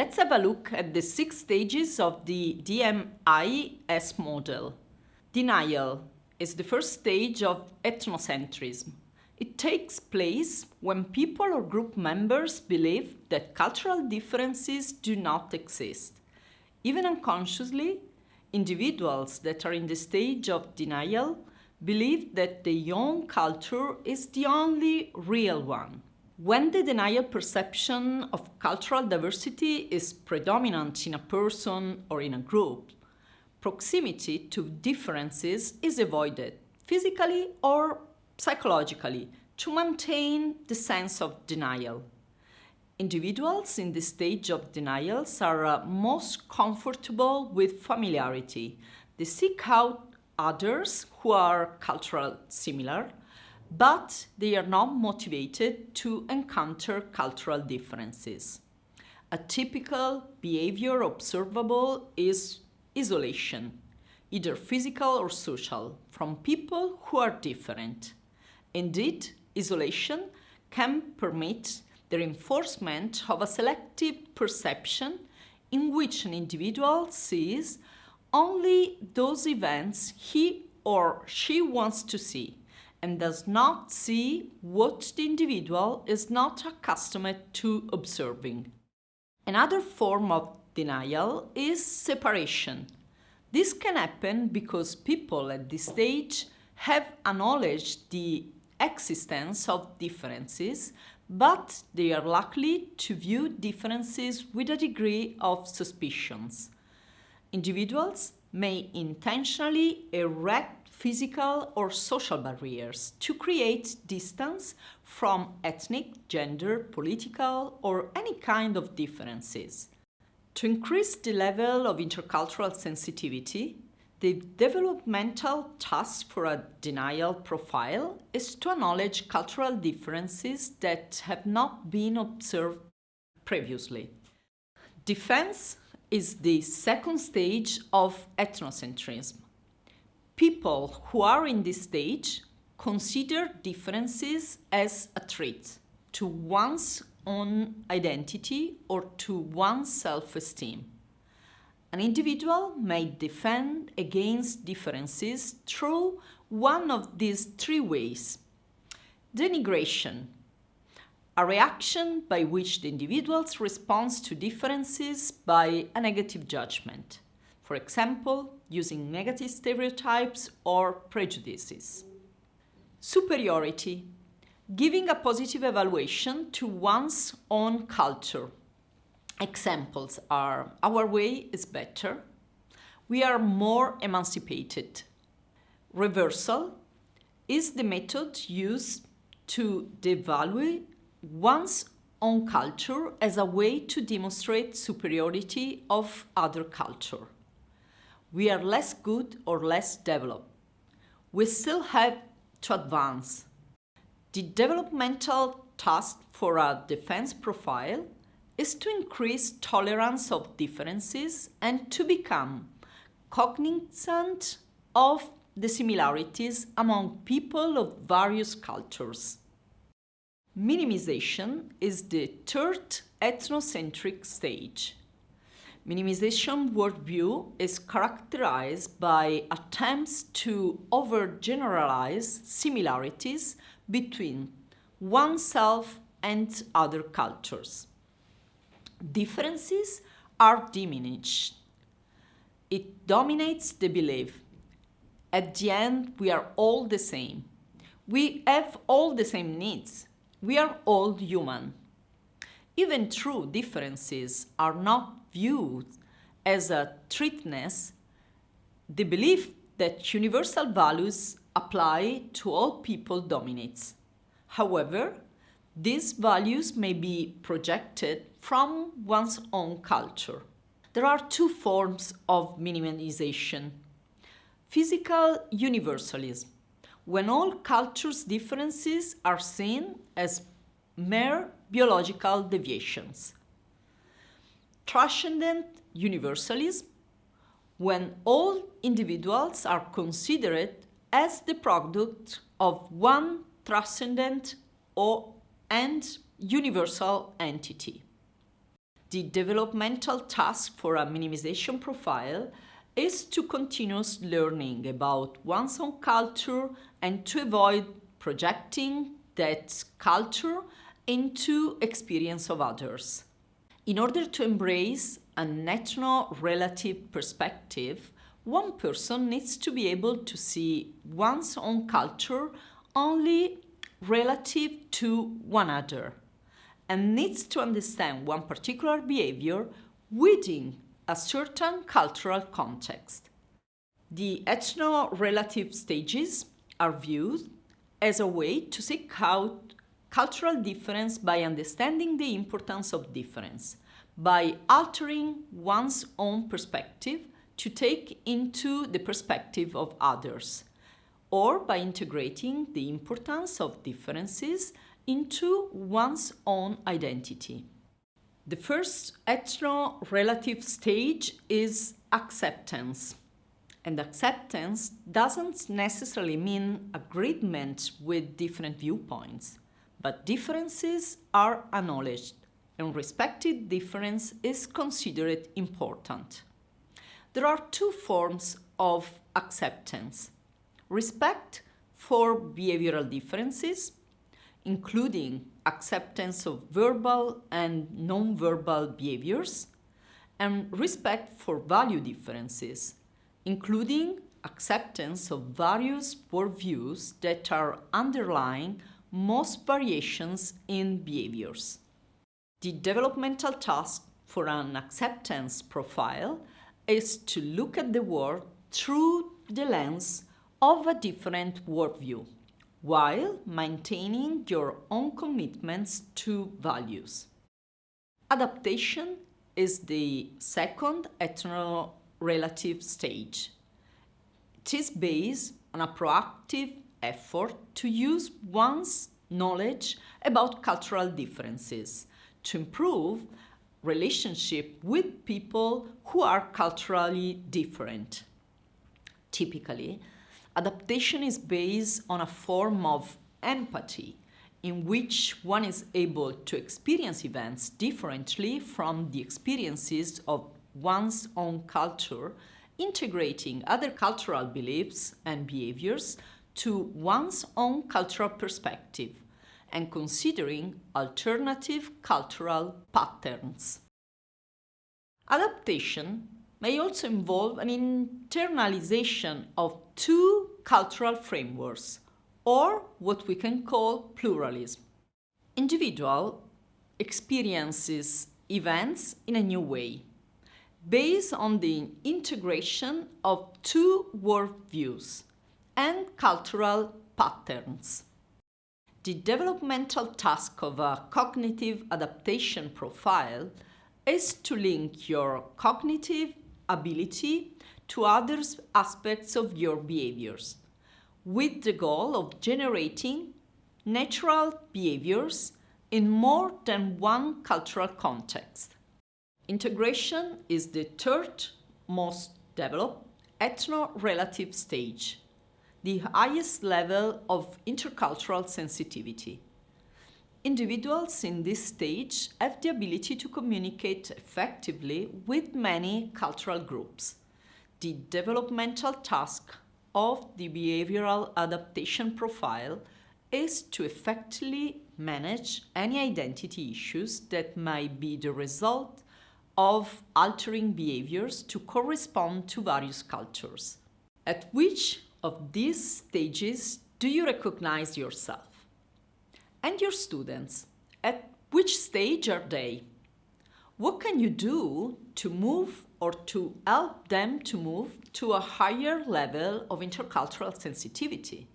Let's have a look at the 6 stages of the DMIS model. Denial is the first stage of ethnocentrism. It takes place when people or group members believe that cultural differences do not exist. Even unconsciously, individuals that are in the stage of denial believe that their own culture is the only real one. When the denial perception of cultural diversity is predominant in a person or in a group, proximity to differences is avoided, physically or psychologically, to maintain the sense of denial. Individuals in this stage of denials are most comfortable with familiarity. They seek out others who are culturally similar, but they are not motivated to encounter cultural differences. A typical behavior observable is isolation, either physical or social, from people who are different. Indeed, isolation can permit the reinforcement of a selective perception in which an individual sees only those events he or she wants to see and does not see what the individual is not accustomed to observing. Another form of denial is separation. This can happen because people at this stage have acknowledged the existence of differences, but they are likely to view differences with a degree of suspicions. Individuals may intentionally erect physical or social barriers to create distance from ethnic, gender, political, or any kind of differences. To increase the level of intercultural sensitivity, the developmental task for a denial profile is to acknowledge cultural differences that have not been observed previously. Defense is the second stage of ethnocentrism. People who are in this stage consider differences as a threat to one's own identity or to one's self-esteem. An individual may defend against differences through one of these 3 ways. Denigration, a reaction by which the individual responds to differences by a negative judgment. For example, using negative stereotypes or prejudices. Superiority, giving a positive evaluation to one's own culture. Examples are: our way is better, we are more emancipated. Reversal is the method used to devalue one's own culture as a way to demonstrate superiority of other culture. We are less good or less developed. We still have to advance. The developmental task for a defense profile is to increase tolerance of differences and to become cognizant of the similarities among people of various cultures. Minimization is the third ethnocentric stage. Minimization worldview is characterized by attempts to overgeneralize similarities between oneself and other cultures. Differences are diminished. It dominates the belief. At the end, we are all the same. We have all the same needs. We are all human. Even true differences are not viewed as a threatness. The belief that universal values apply to all people dominates. However, these values may be projected from one's own culture. There are 2 forms of minimization. Physical universalism, when all cultures' differences are seen as mere biological deviations. Transcendent universalism, when all individuals are considered as the product of one transcendent and universal entity. The developmental task for a minimization profile is to continuous learning about one's own culture and to avoid projecting that culture into experience of others. In order to embrace an ethno-relative perspective, one person needs to be able to see one's own culture only relative to one other, and needs to understand one particular behavior within a certain cultural context. The ethno-relative stages are viewed as a way to seek out cultural difference by understanding the importance of difference, by altering one's own perspective to take into the perspective of others, or by integrating the importance of differences into one's own identity. The first ethno-relative stage is acceptance. And acceptance doesn't necessarily mean agreement with different viewpoints, but differences are acknowledged, and respected difference is considered important. There are two forms of acceptance: respect for behavioral differences, including acceptance of verbal and non-verbal behaviors, and respect for value differences, including acceptance of various worldviews that are underlying most variations in behaviors. The developmental task for an acceptance profile is to look at the world through the lens of a different worldview, while maintaining your own commitments to values. Adaptation is the second ethno-relative stage. It is based on a proactive effort to use one's knowledge about cultural differences to improve relationship with people who are culturally different. Typically, adaptation is based on a form of empathy in which one is able to experience events differently from the experiences of one's own culture, integrating other cultural beliefs and behaviors to one's own cultural perspective, and considering alternative cultural patterns. Adaptation may also involve an internalization of two cultural frameworks, or what we can call pluralism. Individual experiences events in a new way, based on the integration of two worldviews and cultural patterns. The developmental task of a cognitive adaptation profile is to link your cognitive ability to other aspects of your behaviors, with the goal of generating natural behaviors in more than one cultural context. Integration is the third most developed ethno-relative stage, the highest level of intercultural sensitivity. Individuals in this stage have the ability to communicate effectively with many cultural groups. The developmental task of the behavioral adaptation profile is to effectively manage any identity issues that might be the result of altering behaviors to correspond to various cultures. At which of these stages do you recognize yourself? And your students, at which stage are they? What can you do to move or to help them to move to a higher level of intercultural sensitivity?